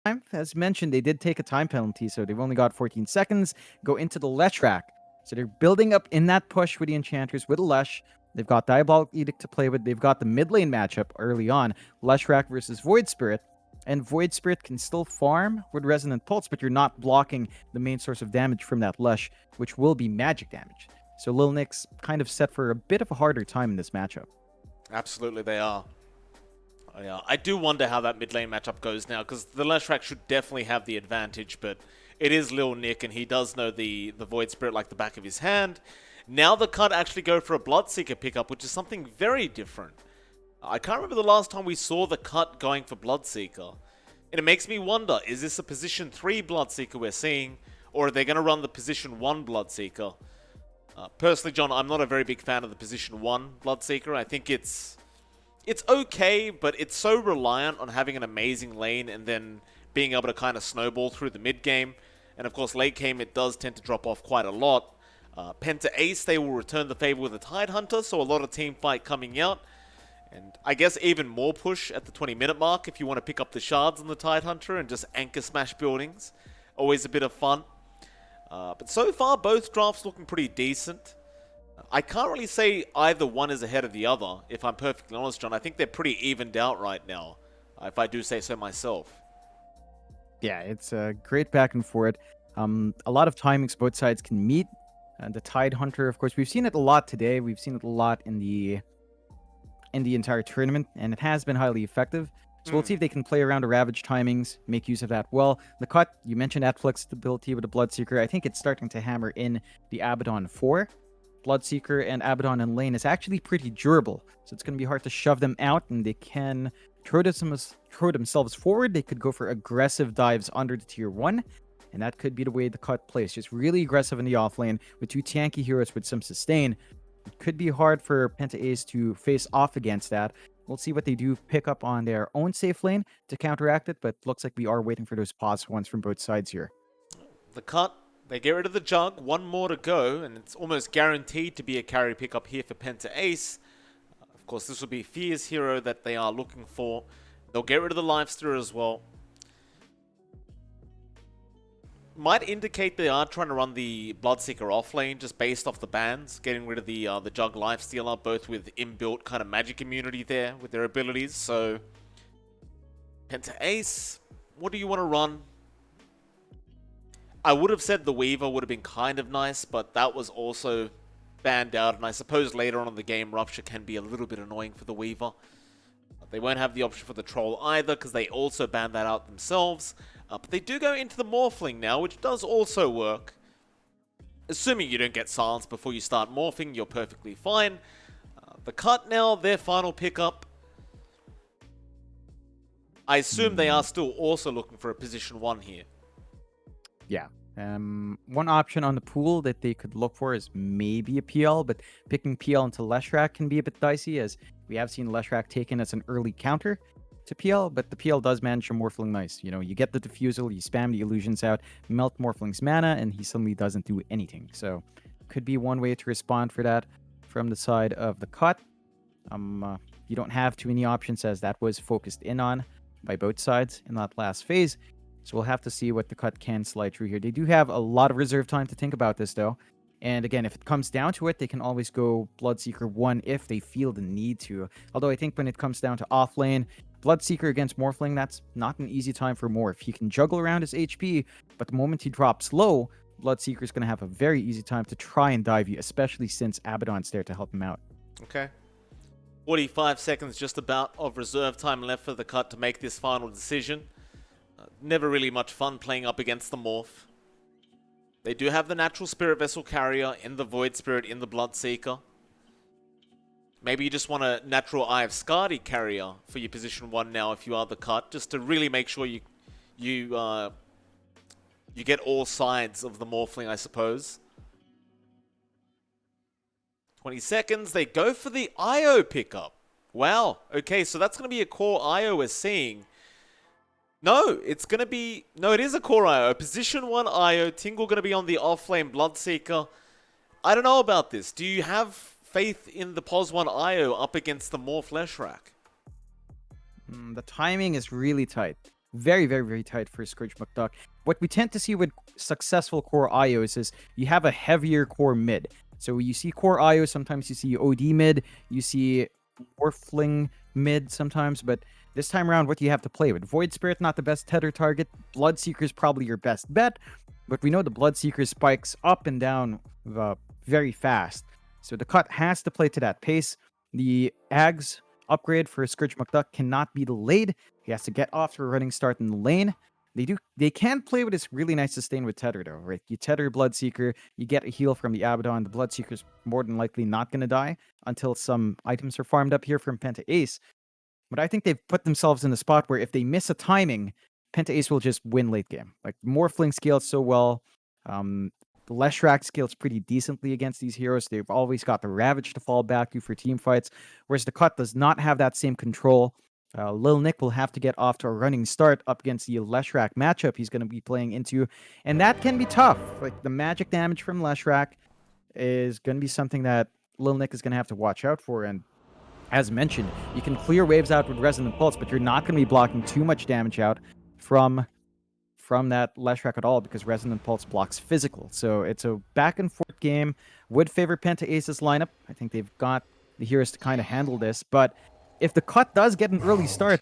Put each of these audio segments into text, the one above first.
time. As mentioned, they did take a time penalty, so they've only got 14 seconds. Go into the Leshrac. So they're building up in that push with the Enchanters with a Lesh. They've got Diabolic Edict to play with. They've got the mid lane matchup early on. Leshrac versus Void Spirit. And Void Spirit can still farm with Resonant Pulse, but you're not blocking the main source of damage from that Lesh, which will be magic damage. So Lil Nick's kind of set for a bit of a harder time in this matchup. Absolutely, they are. Yeah, I do wonder how that mid lane matchup goes now, because the Leshrac should definitely have the advantage, but it is Lil Nick, and he does know the Void Spirit like the back of his hand. Now the cut actually go for a Bloodseeker pickup, which is something very different. I can't remember the last time we saw the cut going for Bloodseeker. And it makes me wonder, is this a position 3 Bloodseeker we're seeing, or are they going to run the position 1 Bloodseeker? Personally, John, I'm not a very big fan of the position 1 Bloodseeker. I think it's okay, but it's so reliant on having an amazing lane and then being able to kind of snowball through the mid game. And of course, late game, it does tend to drop off quite a lot. PentAce, they will return the favor with a Tidehunter, so a lot of team fight coming out. And I guess even more push at the 20-minute mark if you want to pick up the shards on the Tidehunter and just anchor smash buildings. Always a bit of fun. But so far, both drafts looking pretty decent. I can't really say either one is ahead of the other, if I'm perfectly honest, John. I think they're pretty evened out right now, if I do say so myself. Yeah, it's a great back and forth. A lot of timings both sides can meet. The Tidehunter, of course, we've seen it a lot today. We've seen it a lot in the entire tournament, and it has been highly effective. So we'll see if they can play around the Ravage timings, make use of that well. The cut, you mentioned that flexibility with the Bloodseeker. I think it's starting to hammer in the Abaddon 4. Bloodseeker and Abaddon in lane is actually pretty durable, so it's going to be hard to shove them out, and they can throw themselves forward. They could go for aggressive dives under the tier 1, and that could be the way the cut plays. Just really aggressive in the offlane with 2 tanky heroes with some sustain. It could be hard for PentAce to face off against that. We'll see what they do pick up on their own safe lane to counteract it, but looks like we are waiting for those pause ones from both sides here. The cut, they get rid of the Jug, one more to go, and it's almost guaranteed to be a carry pickup here for PentAce. Of course, this will be Fear's hero that they are looking for. They'll get rid of the Lifestealer as well. Might indicate they are trying to run the Bloodseeker offlane just based off the bans, getting rid of the Jug Lifestealer, both with inbuilt kind of magic immunity there with their abilities. So, PentAce, what do you want to run? I would have said the Weaver would have been kind of nice, but that was also banned out, and I suppose later on in the game, Rupture can be a little bit annoying for the Weaver. They won't have the option for the Troll either, because they also banned that out themselves. But they do go into the Morphling now, which does also work. Assuming you don't get silenced before you start morphing, you're perfectly fine. The cut now, their final pickup. I assume they are still also looking for a position 1 here. Yeah. One option on the pool that they could look for is maybe a PL, but picking PL into Leshrac can be a bit dicey, as we have seen Leshrac taken as an early counter to PL, but the PL does manage your Morphling nice. You know, you get the Diffusal, you spam the illusions out, melt Morphling's mana, and he suddenly doesn't do anything. So, could be one way to respond for that from the side of the cut. You don't have too many options, as that was focused in on by both sides in that last phase. So we'll have to see what the cut can slide through here. They do have a lot of reserve time to think about this, though. And again, if it comes down to it, they can always go Bloodseeker 1 if they feel the need to. Although I think when it comes down to offlane, Bloodseeker against Morphling, that's not an easy time for Morph. He can juggle around his HP, but the moment he drops low, Bloodseeker is going to have a very easy time to try and dive you, especially since Abaddon's there to help him out. Okay. 45 seconds just about of reserve time left for the cut to make this final decision. Never really much fun playing up against the Morph. They do have the Natural Spirit Vessel Carrier in the Void Spirit in the Bloodseeker. Maybe you just want a Natural Eye of Skadi Carrier for your position 1 now if you are the cut, just to really make sure you get all sides of the Morphling, I suppose. 20 seconds, they go for the IO pickup. Wow, okay, so that's going to be a core IO we're seeing. No, it's going to be... No, it is a core IO. Position 1 IO. Tingle going to be on the offlane Bloodseeker. I don't know about this. Do you have faith in the Pos 1 IO up against the Morph Leshrac? The timing is really tight. Very, very, very tight for Scourge McDuck. What we tend to see with successful core IOs is you have a heavier core mid. So you see core IO, sometimes you see OD mid, you see Morphling mid sometimes, but this time around, what do you have to play with? Void Spirit, not the best tether target. Bloodseeker is probably your best bet, but we know the Bloodseeker spikes up and down very fast. So the cut has to play to that pace. The Ags upgrade for Scourge McDuck cannot be delayed. He has to get off to a running start in the lane. They can play with this really nice sustain with tether though, right? You tether Bloodseeker, you get a heal from the Abaddon. The Bloodseeker's more than likely not gonna die until some items are farmed up here from PentAce. But I think they've put themselves in a spot where if they miss a timing, PentAce will just win late game. Like Morphling scales so well. Leshrac scales pretty decently against these heroes. They've always got the Ravage to fall back to for team fights, whereas the Cut does not have that same control. Lil Nick will have to get off to a running start up against the Leshrac matchup he's going to be playing into, and that can be tough. Like the magic damage from Leshrac is going to be something that Lil Nick is going to have to watch out for, and as mentioned, you can clear waves out with Resonant Pulse, but you're not going to be blocking too much damage out from that Leshrac at all because Resonant Pulse blocks physical. So it's a back and forth game. Would favor PentAce's lineup. I think they've got the heroes to kind of handle this, but if the cut does get an early start,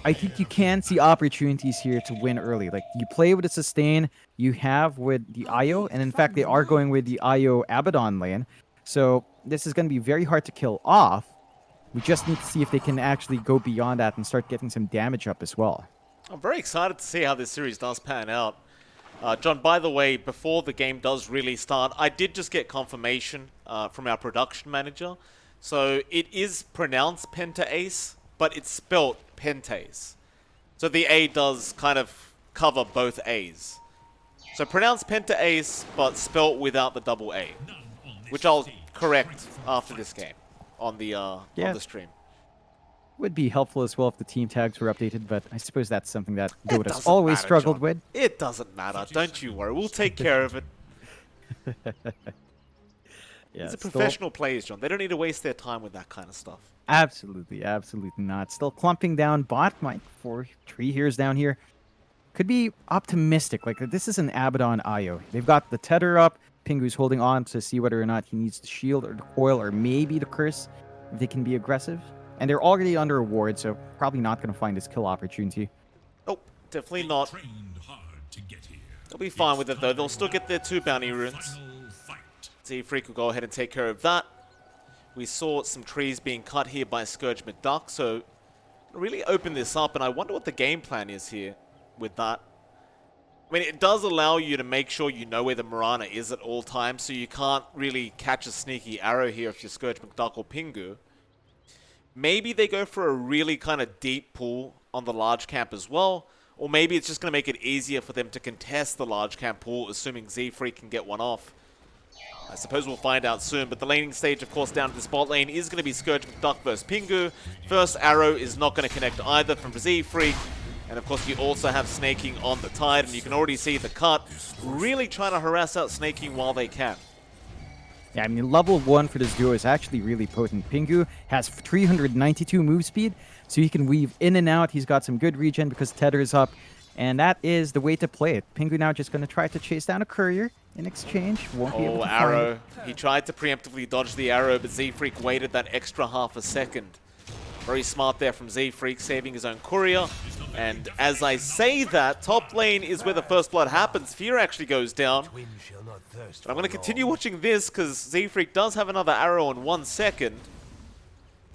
I think you can see opportunities here to win early. Like you play with a sustain you have with the IO, and in fact they are going with the IO Abaddon lane. So this is going to be very hard to kill off. We just need to see if they can actually go beyond that and start getting some damage up as well. I'm very excited to see how this series does pan out. John, by the way, before the game does really start, I did just get confirmation from our production manager. So it is pronounced PentAce, but it's spelt PentAce. So the A does kind of cover both A's. So pronounced PentAce, but spelt without the double A, which I'll correct after this game on the stream. Would be helpful as well if the team tags were updated, but I suppose that's something that Goat has doesn't always matter, struggled John. with. It doesn't matter. Don't you worry. We'll take care of it. Yeah, These are professional players, John. They don't need to waste their time with that kind of stuff. Absolutely, absolutely not. Still clumping down bot. My 4 tree here's down here. Could be optimistic. Like this is an Abaddon IO. They've got the tether up. Pingu's holding on to see whether or not he needs the shield or the coil or maybe the curse if they can be aggressive. And they're already under a ward, so probably not going to find this kill opportunity. Oh, definitely not. They'll be fine with it, though. They'll still get their 2 bounty runes. Z-Freak will go ahead and take care of that. We saw some trees being cut here by Scourge McDuck, so really open this up, and I wonder what the game plan is here with that. I mean, it does allow you to make sure you know where the Mirana is at all times, so you can't really catch a sneaky arrow here if you're Scourge McDuck or Pingu. Maybe they go for a really kind of deep pull on the large camp as well, or maybe it's just going to make it easier for them to contest the large camp pull, assuming Z-Freak can get one off. I suppose we'll find out soon, but the laning stage, of course, down to the spot lane is going to be Scourge McDuck versus Pingu. First arrow is not going to connect either from Z-Freak, and of course you also have Snaking on the Tide, and you can already see the cut really trying to harass out Snaking while they can. Yeah, I mean, level 1 for this duo is actually really potent. Pingu has 392 move speed, so he can weave in and out. He's got some good regen because Tether is up, and that is the way to play it. Pingu now just going to try to chase down a courier in exchange. Won't be able to arrow. find it. He tried to preemptively dodge the arrow, but Z-Freak waited that extra half a second. Very smart there from Z-Freak, saving his own courier. And as I say that, top lane is where the first blood happens. Fear actually goes down. But I'm going to continue watching this because Z-Freak does have another arrow in 1 second.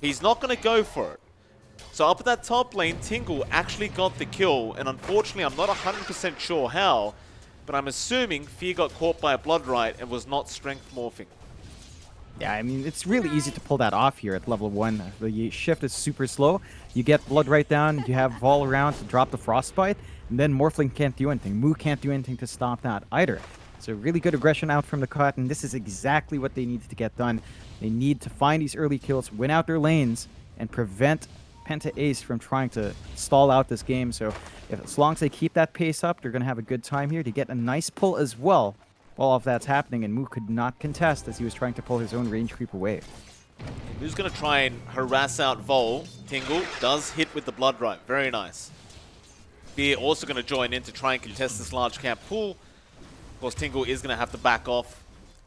He's not going to go for it. So up at that top lane, Tingle actually got the kill. And unfortunately, I'm not 100% sure how. But I'm assuming Fear got caught by a Blood Right and was not strength morphing. Yeah, I mean, it's really easy to pull that off here at level 1. The shift is super slow. You get Blood Right down, you have Vol around to drop the Frostbite, and then Morphling can't do anything. Moo can't do anything to stop that either. So really good aggression out from the cut, and this is exactly what they needed to get done. They need to find these early kills, win out their lanes, and prevent PentAce from trying to stall out this game. So as long as they keep that pace up, they're going to have a good time here to get a nice pull as well. All of that's happening, and Moo could not contest as he was trying to pull his own range creep away. Who's going to try and harass out Vol? Tingle does hit with the Blood Right. Very nice. Fear also going to join in to try and contest this large camp pool. Of course, Tingle is going to have to back off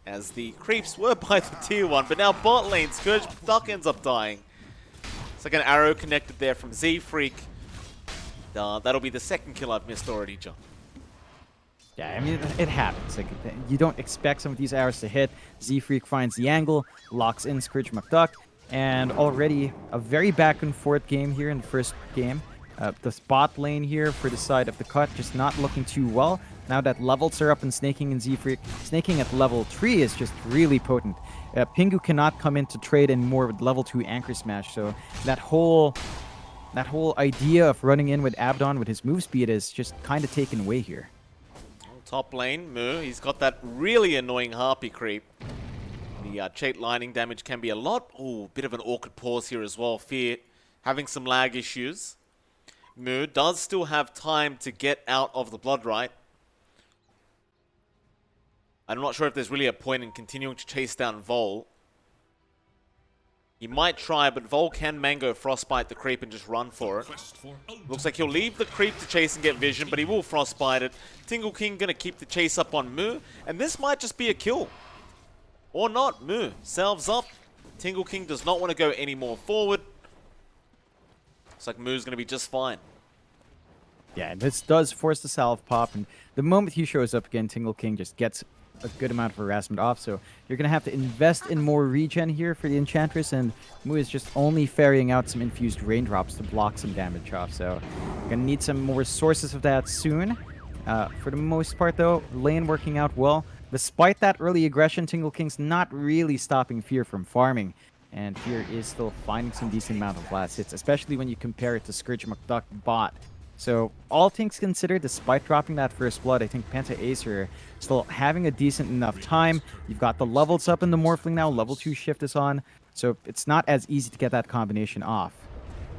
as the creeps were by the tier 1, but now bot lane, Scourge Duck ends up dying. It's like an arrow connected there from Z-Freak. That'll be the second kill I've missed already, John. Yeah, I mean, it happens. Like, you don't expect some of these arrows to hit. Z-Freak finds the angle, locks in Scourge McDuck, and already a very back and forth game here in the first game. The spot lane here for the side of the cut just not looking too well. Now that levels are up and Snaking and Z-Freak, Snaking at level 3 is just really potent. Pingu cannot come in to trade anymore with level 2 Anchor Smash, so that whole idea of running in with Abaddon with his move speed is just kind of taken away here. Top lane, Moo, he's got that really annoying Harpy creep. The Chait lining damage can be a lot. Ooh, bit of an awkward pause here as well. Fear having some lag issues. Moo does still have time to get out of the Blood Right. I'm not sure if there's really a point in continuing to chase down Vol. He might try, but Vol can Mango Frostbite the creep and just run for it. Looks like he'll leave the creep to chase and get vision, but he will Frostbite it. Tingle King gonna keep the chase up on Moo, and this might just be a kill. Or not. Moo salves up. Tingle King does not want to go any more forward. Looks like Moo's gonna be just fine. Yeah, and this does force the salve pop, and the moment he shows up again, Tingle King just gets a good amount of harassment off, so you're going to have to invest in more regen here for the Enchantress, and Moo is just only ferrying out some infused raindrops to block some damage off, so you're going to need some more sources of that soon. For the most part, though, lane working out well. Despite that early aggression, Tingle King's not really stopping Fear from farming, and Fear is still finding some decent amount of last hits, especially when you compare it to Scourge McDuck bot. So, all things considered, despite dropping that first blood, I think PentAce are still having a decent enough time. You've got the levels up in the Morphling now, level 2 shift is on, so it's not as easy to get that combination off.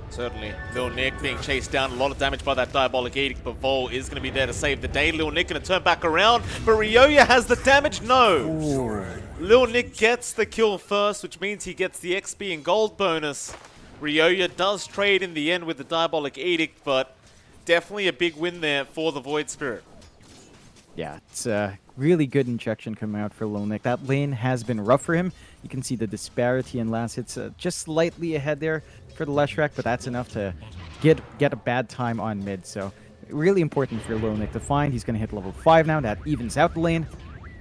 Certainly. Lil Nick being chased down, a lot of damage by that Diabolic Edict, but Vol is going to be there to save the day. Lil Nick going to turn back around, but Ryoya has the damage? No! Ooh. Lil Nick gets the kill first, which means he gets the XP and gold bonus. Ryoya does trade in the end with the Diabolic Edict, but definitely a big win there for the Void Spirit. Yeah, it's a really good injection coming out for Lil Nick. That lane has been rough for him. You can see the disparity in last hits just slightly ahead there for the Leshrac, but that's enough to get a bad time on mid. So really important for Lil Nick to find. He's going to hit level 5 now. That evens out the lane,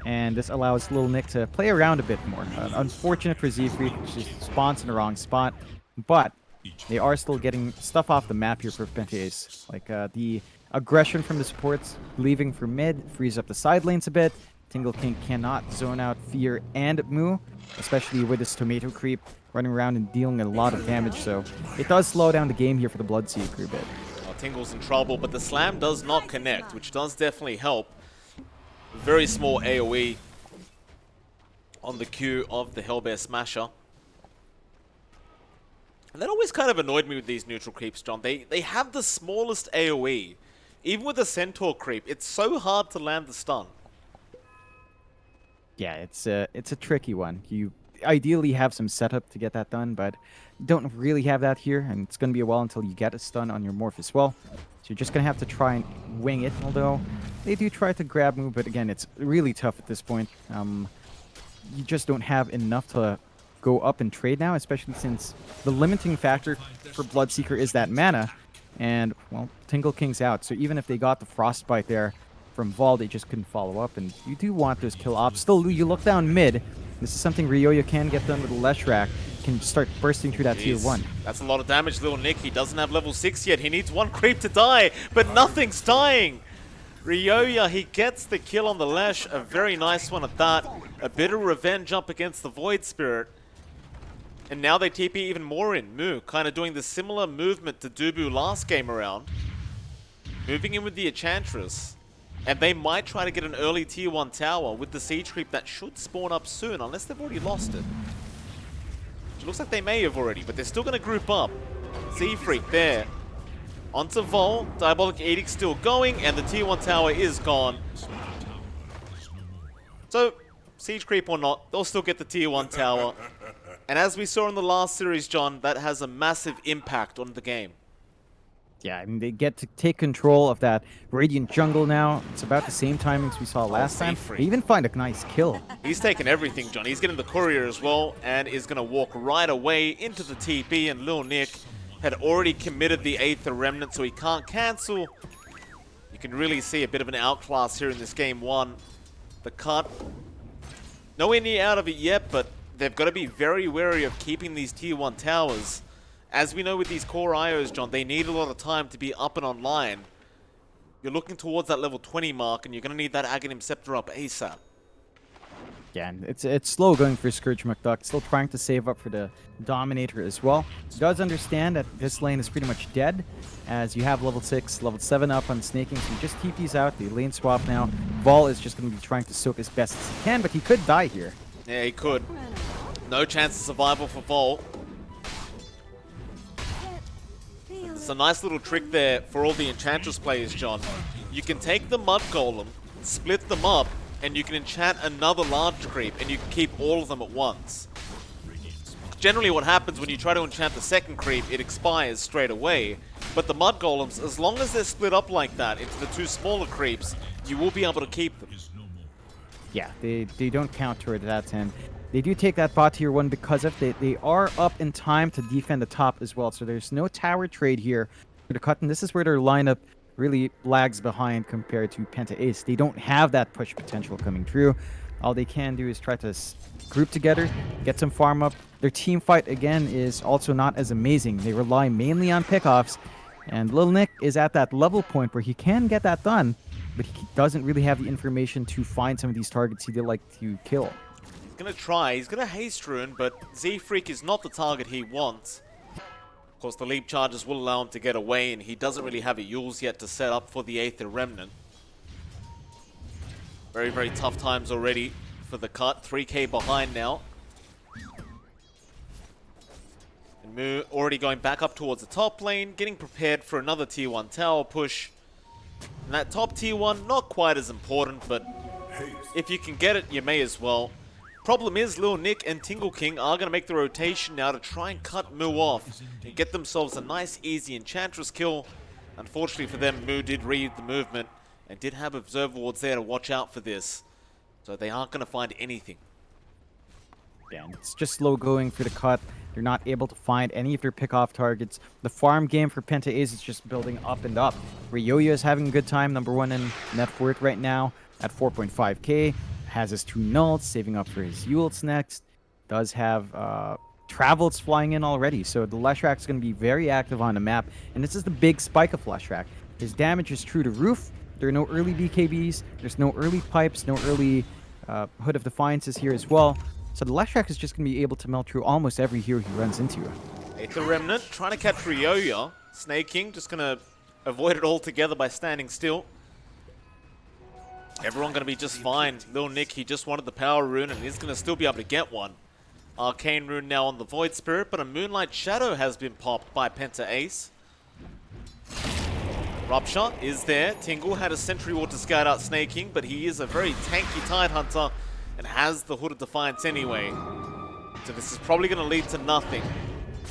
and this allows Lil Nick to play around a bit more. Unfortunate for Z-Freak, she spawns in the wrong spot, but they are still getting stuff off the map here for PentAce. Like the aggression from the supports leaving for mid frees up the side lanes a bit. Tingle King cannot zone out Fear and Moo, especially with this tomato creep running around and dealing a lot of damage. So it does slow down the game here for the Bloodseeker a bit. Well, Tingle's in trouble, but the slam does not connect, which does definitely help. Very small AoE on the Q of the Hellbear Smasher. And that always kind of annoyed me with these neutral creeps, John. They have the smallest AoE. Even with the Centaur creep, it's so hard to land the stun. Yeah, it's a tricky one. You ideally have some setup to get that done, but you don't really have that here, and it's going to be a while until you get a stun on your Morph as well. So you're just going to have to try and wing it, although they do try to grab Moo, but again, it's really tough at this point. You just don't have enough to go up and trade now, especially since the limiting factor for Bloodseeker is that mana, and, well, Tingle King's out, so even if they got the Frostbite there from Vol, they just couldn't follow up, and you do want those kill ops. Still, you look down mid, this is something Ryoya can get done with the Leshrac, can start bursting through that tier 1. That's a lot of damage, Lil Nick. He doesn't have level 6 yet. He needs one creep to die, but nothing's dying. Ryoya, he gets the kill on the Lesh, a very nice one at that. A bit of revenge up against the Void Spirit. And now they TP even more in. Moo kind of doing the similar movement to Dubu last game around. Moving in with the Enchantress. And they might try to get an early tier 1 tower with the siege creep that should spawn up soon, unless they've already lost it. It looks like they may have already, but they're still going to group up. Z-Freak there. Onto Vol. Diabolic Edict still going, and the tier 1 tower is gone. So, siege creep or not, they'll still get the tier 1 tower. And as we saw in the last series, John, that has a massive impact on the game. Yeah, I mean, they get to take control of that Radiant jungle now. It's about the same timings we saw last time. Free. They even find a nice kill. He's taking everything, John. He's getting the courier as well and is going to walk right away into the TP, and Lil Nick had already committed the Aether Remnant, so he can't cancel. You can really see a bit of an outclass here in this game one. The cut, nowhere near out of it yet, but they've got to be very wary of keeping these tier 1 towers. As we know with these core IOs, John, they need a lot of time to be up and online. You're looking towards that level 20 mark, and you're going to need that Aghanim Scepter up ASAP. Yeah, and it's slow going for Scourge McDuck. Still trying to save up for the Dominator as well. Does understand that this lane is pretty much dead, as you have level 6, level 7 up on Snaking, so he just TPs out. The lane swap now. Vol is just going to be trying to soak as best as he can, but he could die here. Yeah, he could. No chance of survival for Vol. It's a nice little trick there for all the Enchantress players, John. You can take the Mud Golem, split them up, and you can enchant another large creep, and you can keep all of them at once. Generally what happens when you try to enchant the second creep, it expires straight away. But the Mud Golems, as long as they're split up like that into the 2 smaller creeps, you will be able to keep them. Yeah, they don't counter it at that end. They do take that bot tier 1 because of they are up in time to defend the top as well. So there's no tower trade here for the cut, and this is where their lineup really lags behind compared to PentAce. They don't have that push potential coming through. All they can do is try to group together, get some farm up. Their team fight, again, is also not as amazing. They rely mainly on pickoffs, and Lil Nick is at that level point where he can get that done, but he doesn't really have the information to find some of these targets he'd like to kill. He's going to try. He's going to haste rune, but Z-Freak is not the target he wants. Of course, the leap charges will allow him to get away, and he doesn't really have a Yules yet to set up for the Aether Remnant. Very, very tough times already for the cut. 3k behind now. And Mu already going back up towards the top lane, getting prepared for another tier 1 tower push. And that top tier 1, not quite as important, but if you can get it, you may as well. Problem is, Lil Nick and Tingle King are going to make the rotation now to try and cut Mu off and get themselves a nice, easy Enchantress kill. Unfortunately for them, Mu did read the movement and did have Observer Wards there to watch out for this. So they aren't going to find anything. Yeah, it's just slow going for the cut. They're not able to find any of their pick-off targets. The farm game for PentAce is just building up and up. Ryoya is having a good time, #1 in net worth right now at 4.5k. Has his 2 nulls, saving up for his Yules next. Does have Travels flying in already, so the Leshrac is going to be very active on the map. And this is the big spike of Leshrac. His damage is true to roof. There are no early BKBs. There's no early pipes, no early Hood of Defiances here as well. So the Leshrac is just going to be able to melt through almost every hero he runs into. Aether Remnant trying to catch Ryoya. Snaking just going to avoid it altogether by standing still. Everyone going to be just fine. Lil Nick, he just wanted the power rune and he's going to still be able to get one. Arcane rune now on the Void Spirit, but a Moonlight Shadow has been popped by PentAce. Rupture is there. Tingle had a Sentry Ward to scout out Snaking, but he is a very tanky Tidehunter and has the Hood of Defiance anyway. So this is probably going to lead to nothing.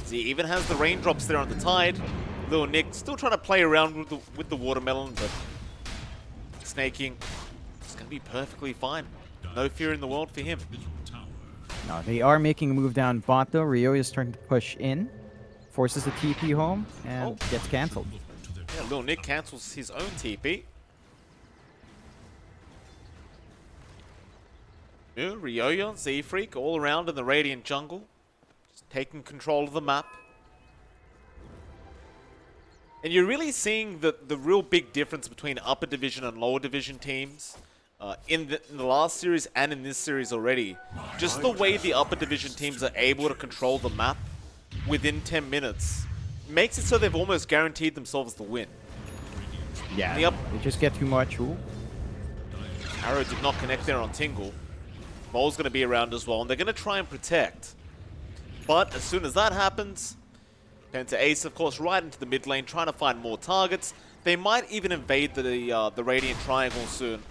He even has the raindrops there on the Tide. Lil Nick still trying to play around with the Watermelon, but Snaking is going to be perfectly fine. No fear in the world for him. No, they are making a move down bot though. Ryoya is starting to push in. Forces the TP home and gets cancelled. Yeah, Lil Nick cancels his own TP. Ryoya, Z-Freak, all around in the Radiant jungle. Just taking control of the map. And you're really seeing the real big difference between upper division and lower division teams in the last series and in this series already. Just the way the upper division teams are able to control the map within 10 minutes makes it so they've almost guaranteed themselves the win. Yeah, they just get too much. Ooh. Arrow did not connect there on Tingle. Mole's going to be around as well, and they're going to try and protect. But as soon as that happens, PentAce, of course, right into the mid lane, trying to find more targets. They might even invade the Radiant Triangle soon.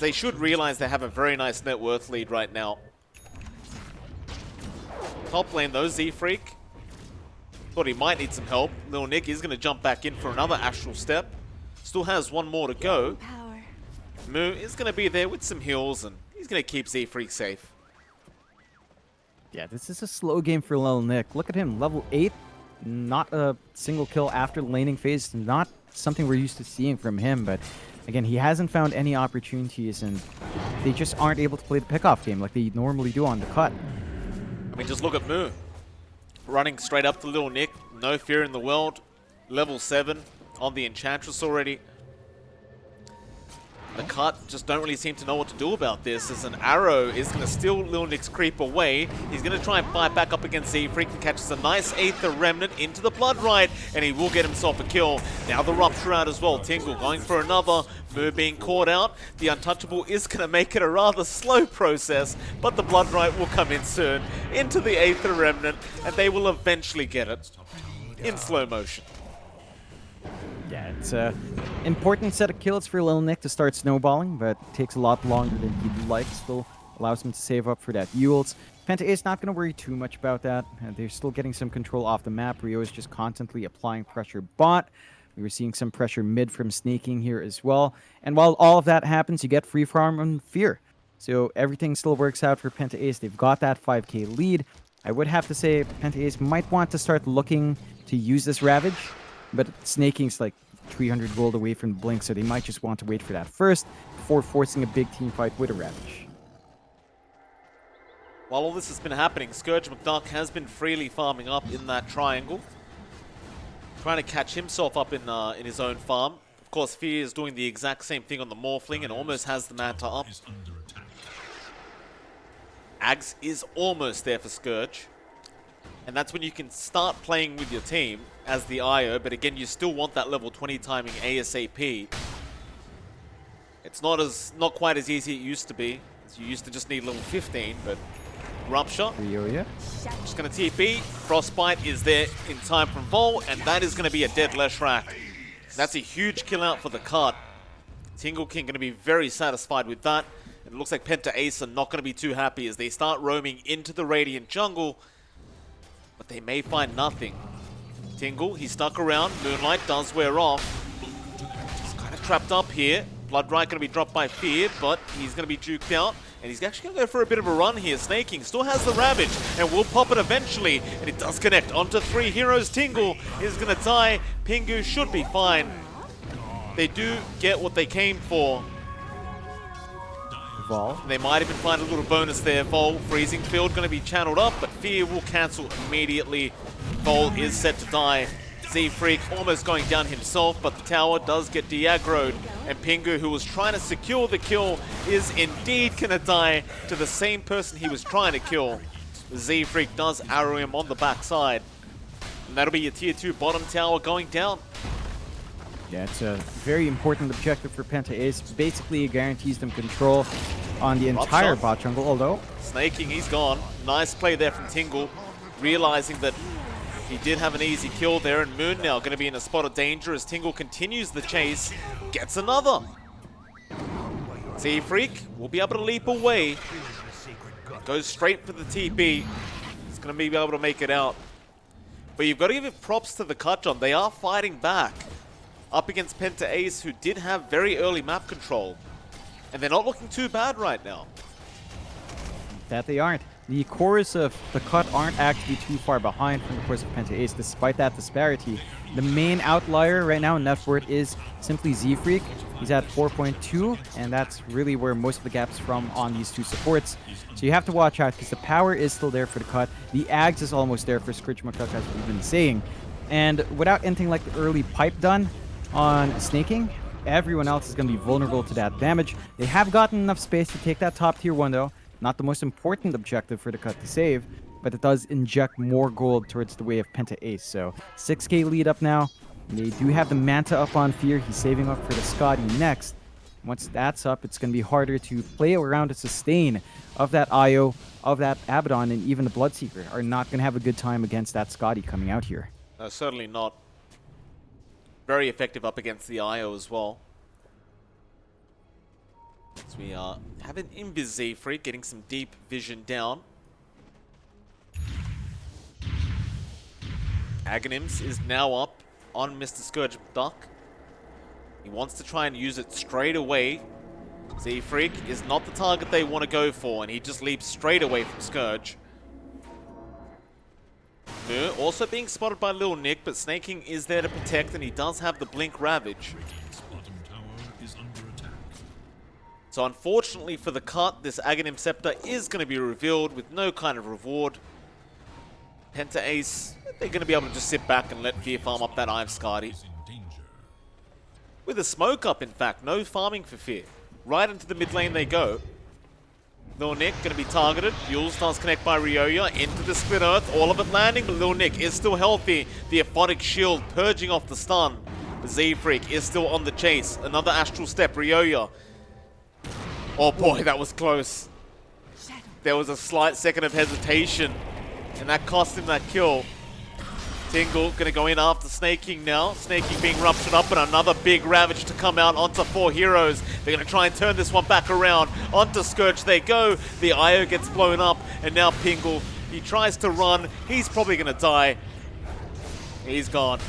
They should realize they have a very nice net worth lead right now. Top lane though, Z-Freak. Thought he might need some help. Lil Nick is going to jump back in for another astral step. Still has one more to go. Moo is going to be there with some heals, and he's going to keep Z-Freak safe. Yeah, this is a slow game for Lil Nick. Look at him, level 8. Not a single kill after the laning phase. Not something we're used to seeing from him, but again, he hasn't found any opportunities, and they just aren't able to play the pickoff game like they normally do on the cut. I mean, just look at Moo. Running straight up to Lil Nick. No fear in the world. Level 7 on the Enchantress already. The cut just don't really seem to know what to do about this, as an arrow is going to steal Lil Nick's creep away. He's going to try and fight back up against Z-Freak and catches a nice Aether Remnant into the Blood Rite, and he will get himself a kill. Now the Rupture out as well. Tingle going for another. Moo being caught out. The Untouchable is going to make it a rather slow process, but the Blood Rite will come in soon into the Aether Remnant, and they will eventually get it in slow motion. Yeah, it's an important set of kills for Lil Nick to start snowballing, but it takes a lot longer than he'd like. Still allows him to save up for that Yules. PentAce not going to worry too much about that. They're still getting some control off the map. Rio is just constantly applying pressure bot. We were seeing some pressure mid from snaking here as well. And while all of that happens, you get free farm and fear. So everything still works out for PentAce. They've got that 5k lead. I would have to say PentAce might want to start looking to use this Ravage. But snaking's like 300 gold away from the blink, so they might just want to wait for that first before forcing a big team fight with a Ravage. While all this has been happening, Scourge McDuck has been freely farming up in that triangle. Trying to catch himself up in his own farm. Of course, Fear is doing the exact same thing on the Morphling and almost has the Manta up. Ags is almost there for Scourge. And that's when you can start playing with your team as the IO, but again, you still want that level 20 timing ASAP. It's not quite as easy as it used to be. You used to just need level 15, but Rupture. Rio, yeah. Just going to TP. Frostbite is there in time from Vol, and that is going to be a dead Leshrac. That's a huge kill out for the cut. Tingle King going to be very satisfied with that. And it looks like PentAce are not going to be too happy as they start roaming into the Radiant jungle. But they may find nothing. Tingle, he's stuck around. Moonlight does wear off. He's kind of trapped up here. Blood Rite going to be dropped by Fear, but he's going to be juked out. And he's actually going to go for a bit of a run here. Snaking still has the Ravage and will pop it eventually. And it does connect onto 3 heroes. Tingle is going to die. Pingu should be fine. They do get what they came for. Vol. They might even find a little bonus there. Vol, Freezing Field going to be channeled up, but Fear will cancel immediately. Vol is set to die. Z-Freak almost going down himself, but the tower does get de-aggroed. And Pingu, who was trying to secure the kill, is indeed going to die to the same person he was trying to kill. Z-Freak does arrow him on the backside. And that'll be your tier 2 bottom tower going down. Yeah, it's a very important objective for PentAce. Basically, it guarantees them control on the entire bot jungle, although... Snaking, he's gone. Nice play there from Tingle, realizing that he did have an easy kill there, and Moon now going to be in a spot of danger as Tingle continues the chase, gets another. Z-Freak will be able to leap away. Goes straight for the TP. He's going to be able to make it out. But you've got to give it props to the cut, John. They are fighting back up against PentAce, who did have very early map control. And they're not looking too bad right now. That they aren't. The cores of the cut aren't actually too far behind from the cores of PentAce, despite that disparity. The main outlier right now in net worth is simply Z-Freak. He's at 4.2, and that's really where most of the gap's from on these two supports. So you have to watch out, because the power is still there for the cut. The Ags is almost there for Scourge McDuck, as we've been saying. And without anything like the early pipe done on snaking, everyone else is going to be vulnerable to that damage. They have gotten enough space to take that top tier 1, though. Not the most important objective for the cut to save, but it does inject more gold towards the way of PentAce. So 6k lead up now. They do have the Manta up on Fear. He's saving up for the Scotty next. Once that's up, it's going to be harder to play around a sustain of that IO, of that Abaddon, and even the Bloodseeker are not going to have a good time against that Scotty coming out here. No, certainly not. Very effective up against the IO as well. So we have an Invis Z-Freak getting some deep vision down. Aghanims is now up on Mr. Scourge Duck. He wants to try and use it straight away. Z-Freak is not the target they want to go for, and he just leaps straight away from Scourge. Also being spotted by Lil Nick, but Snaking is there to protect, and he does have the Blink Ravage. So unfortunately for the cut, this Aghanim Scepter is going to be revealed with no kind of reward. PentAce, they're going to be able to just sit back and let Fear farm up that Ive Skadi. With a smoke up, in fact, no farming for Fear. Right into the mid lane they go. Lil Nick going to be targeted. Yule Stars connect by Ryoya into the Split Earth. All of it landing, but Lil Nick is still healthy. The Aphotic Shield purging off the stun. Z-Freak is still on the chase. Another Astral Step, Ryoya. Oh boy, that was close. There was a slight second of hesitation, and that cost him that kill. Tingle gonna go in after Snaking now. Snaking being ruptured up, and another big Ravage to come out onto 4 heroes. They're gonna try and turn this one back around. Onto Scourge they go. The IO gets blown up, and now Pingle, he tries to run. He's probably gonna die. He's gone.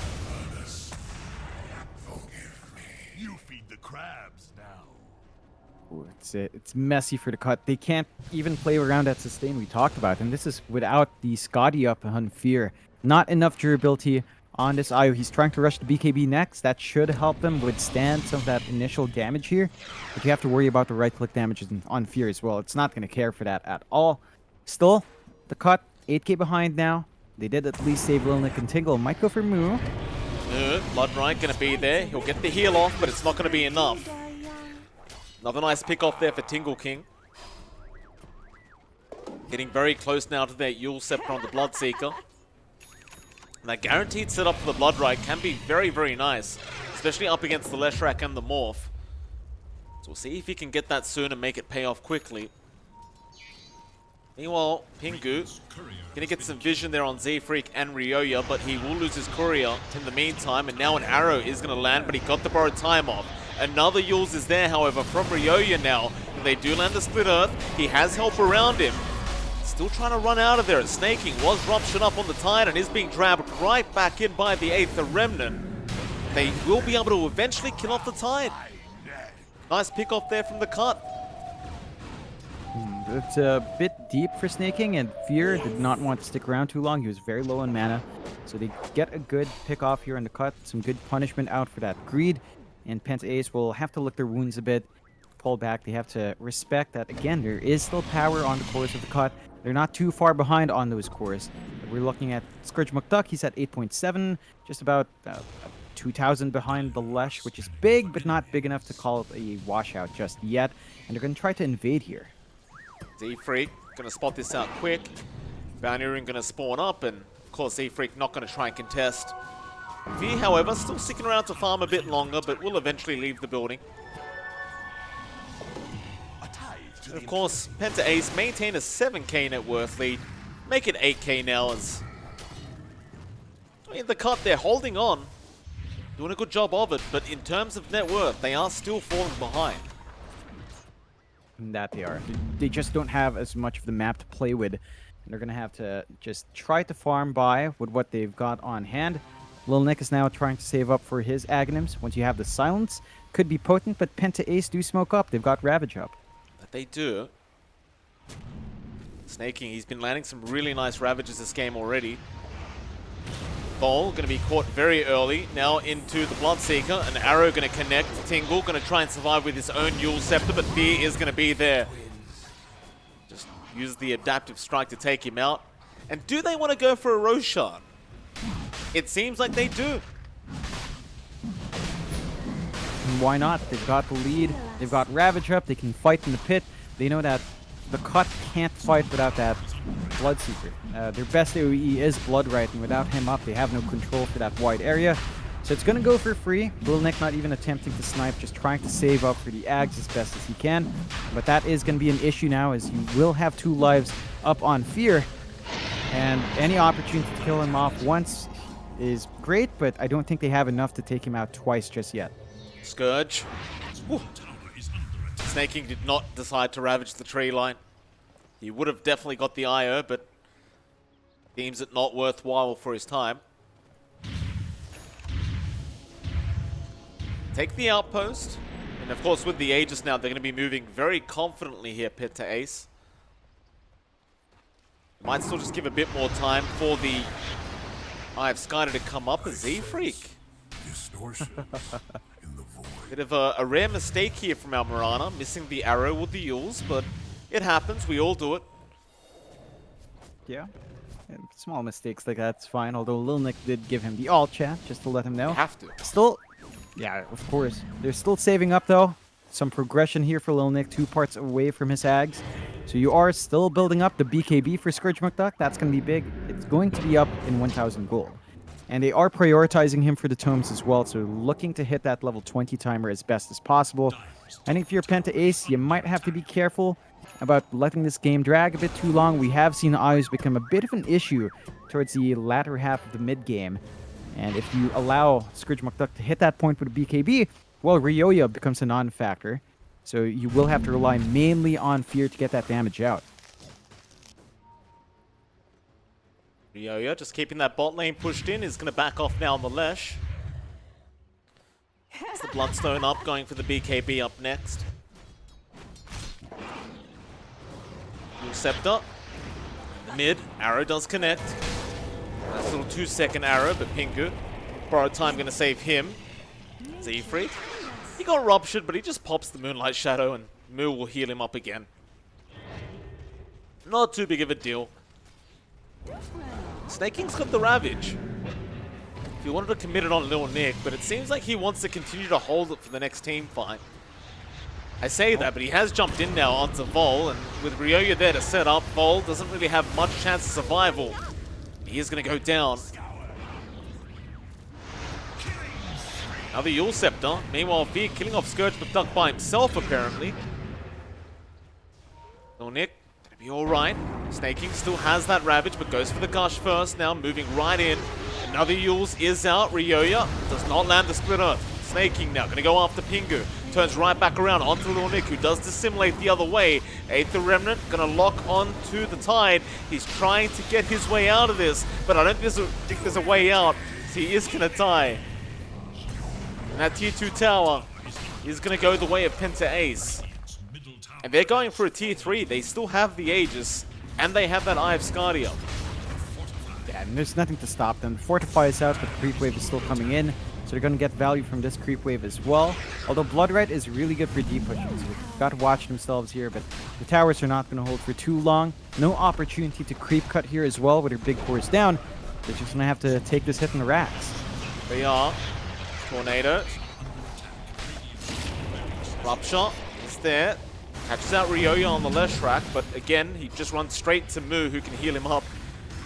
You feed the crabs now. Ooh, it's messy for the cut. They can't even play around that sustain we talked about, and this is without the Skadi up on Fear. Not enough durability on this IO. He's trying to rush the BKB next. That should help them withstand some of that initial damage here. But you have to worry about the right-click damage on Fear as well. It's not going to care for that at all. Still, the cut, 8k behind now. They did at least save Lil Nick and Tingle. Might go for Moo. Bloodrite going to be there. He'll get the heal off, but it's not going to be enough. Another nice pick off there for Tingle King. Getting very close now to their Yule Scepter on the Bloodseeker. And that guaranteed setup for the Bloodrite can be very, very nice, especially up against the Leshrac and the Morph. So we'll see if he can get that soon and make it pay off quickly. Meanwhile, Pingu gonna get some vision there on Z-Freak and Ryoya, but he will lose his courier in the meantime, and now an arrow is gonna land, but he got the borrowed time off. Another Yules is there, however, from Ryoya now. And they do land a Split Earth. He has help around him. Still trying to run out of there. Snaking was ruptured up on the Tide and is being dragged right back in by the 8th, the Remnant. They will be able to eventually kill off the Tide. Nice pick off there from the cut. It's a bit deep for Snaking, and Fear did not want to stick around too long. He was very low on mana. So they get a good pick off here in the cut. Some good punishment out for that greed. And PentAce will have to lick their wounds a bit. Pull back. They have to respect that. Again, there is still power on the cores of the cut. They're not too far behind on those cores. We're looking at Scourge McDuck. He's at 8.7, just about 2,000 behind the Lesh, which is big, but not big enough to call it a washout just yet. And they're going to try to invade here. Z-Freak going to spot this out quick. Bounty Rune going to spawn up, and of course Z-Freak not going to try and contest. Fear, however, still sticking around to farm a bit longer, but will eventually leave the building. And of course, PentAce maintain a 7k net worth lead. Make it 8k now as... I mean, the cut, they're holding on. Doing a good job of it, but in terms of net worth, they are still falling behind. That they are. They just don't have as much of the map to play with. And they're going to have to just try to farm by with what they've got on hand. Lil Nick is now trying to save up for his Aghanims. Once you have the Silence, could be potent, but PentAce do smoke up. They've got Ravage up. They do. Snaking, he's been landing some really nice Ravages this game already. Ball going to be caught very early. Now into the Bloodseeker. An arrow going to connect. Tingle going to try and survive with his own Yule Scepter, but Fear is going to be there. Just use the Adaptive Strike to take him out. And do they want to go for a Roshan? It seems like they do. Why not? They've got the lead. They've got Ravage up. They can fight in the pit. They know that the cut can't fight without that Bloodseeker. Their best AoE is Bloodrite, and without him up, they have no control for that wide area. So it's going to go for free. Lil Nick not even attempting to snipe, just trying to save up for the Ags as best as he can. But that is going to be an issue now, as you will have 2 lives up on Fear. And any opportunity to kill him off once is great, but I don't think they have enough to take him out twice just yet. Scourge. Whew. Snaking did not decide to ravage the tree line. He would have definitely got the IO, but deems it not worthwhile for his time. take the outpost. And of course, with the Aegis now, they're going to be moving very confidently here, PentAce. Might still just give a bit more time for the Eye of Skyder to come up. A Z-Freak. Distortion in the void. Bit of a rare mistake here from our Mirana, missing the arrow with the Yules, but it happens. We all do it. Yeah. Small mistakes like that's fine, although Lil Nick did give him the all chat just to let him know. You have to. Still, yeah, of course. They're still saving up though. Some progression here for Lil Nick, 2 parts away from his Ags. So you are still building up the BKB for Scourge McDuck. That's going to be big. It's going to be up in 1,000 gold. And they are prioritizing him for the tomes as well, so looking to hit that level 20 timer as best as possible. I think if you're PentAce, you might have to be careful about letting this game drag a bit too long. We have seen IOs become a bit of an issue towards the latter half of the mid game. And if you allow Scourge McDuck to hit that point with a BKB, well, Ryoya becomes a non-factor. So you will have to rely mainly on fear to get that damage out. Ryoya just keeping that bot lane pushed in, is going to back off now on the Lesh. It's the Bloodstone up, going for the BKB up next. Blue Scepter. In the mid, arrow does connect. Nice little 2-second arrow, but Pingu. Borrowed time going to save him. Z-Freak. He got ruptured, but he just pops the Moonlight Shadow and Moo will heal him up again. Not too big of a deal. Snake King's got the Ravage. If he wanted to commit it on Lil Nick, but it seems like he wants to continue to hold it for the next team fight. I say that, but he has jumped in now onto Vol, and with Ryoya there to set up, Vol doesn't really have much chance of survival. He is going to go down. Now the Yule Scepter. Meanwhile, Fear killing off Scourge McDuck by himself, apparently. Lil Nick, gonna be alright. Snake King still has that Ravage, but goes for the Gush first. Now moving right in. Another Yules is out. Ryoya does not land the Split Earth. Snake King now gonna go after Pingu. Turns right back around onto Lil Nick, who does dissimulate the other way. Aether Remnant gonna lock onto the Tide. He's trying to get his way out of this, but I don't think there's a way out. So he is gonna die. And that tier 2 tower is going to go the way of PentAce. And they're going for a tier 3. They still have the Aegis, and they have that Eye of Scardia. Yeah, and there's nothing to stop them. Fortify is out, but Creep Wave is still coming in. So they're going to get value from this Creep Wave as well. Although Blood Red is really good for deep pushes. We've got to watch themselves here, but the towers are not going to hold for too long. No opportunity to creep cut here as well with their big cores down. They're just going to have to take this hit in the racks. They are. Tornado. Rupture is there. Catches out Ryoya on the left rack, but again, he just runs straight to Moo, who can heal him up.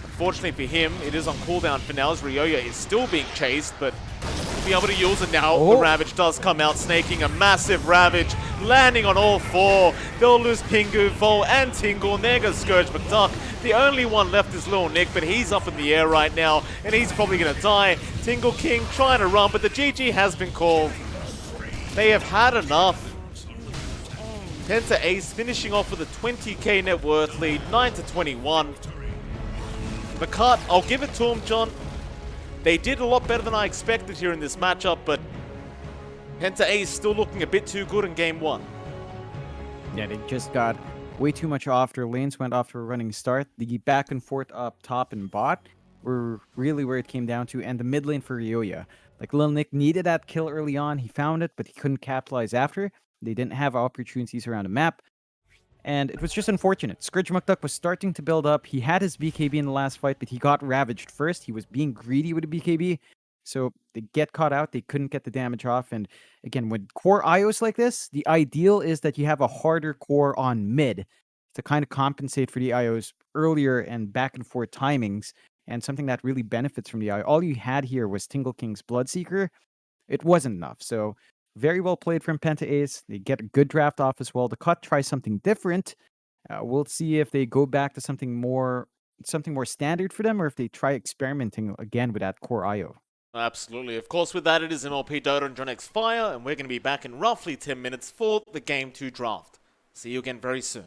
Unfortunately for him, it is on cooldown for now, as Ryoya is still being chased, but he'll be able to use it now. The Ravage does come out, snaking a massive Ravage, landing on all 4. They'll lose Pingu, Vol, and Tingle. And there goes Scourge McDuck. The only one left is Lil Nick, but he's up in the air right now, and he's probably going to die. Tingle King trying to run, but the GG has been called. They have had enough. PentAce finishing off with a 20k net worth lead, 9-21. McCart, I'll give it to him, John. They did a lot better than I expected here in this matchup, but PentAce still looking a bit too good in game 1. Yeah, they just got way too much off. Their lanes went off to a running start. The back and forth up top and bot were really where it came down to, and the mid lane for Ryoya. Like, Lil Nick needed that kill early on. He found it, but he couldn't capitalize after. They didn't have opportunities around the map. And it was just unfortunate. Scourge McDuck was starting to build up. He had his BKB in the last fight, but he got ravaged first. He was being greedy with the BKB. So they get caught out. They couldn't get the damage off. And again, with core IOs like this, the ideal is that you have a harder core on mid to kind of compensate for the IOs earlier and back and forth timings. And something that really benefits from the IO. All you had here was Tingle King's Bloodseeker. It wasn't enough. So very well played from PentAce. They get a good draft off as well. The cut tries something different. We'll see if they go back to something more standard for them, or if they try experimenting again with that core IO. Absolutely. Of course, with that, it is MLP Dota and JohnXFire, and we're going to be back in roughly 10 minutes for the Game 2 draft. See you again very soon.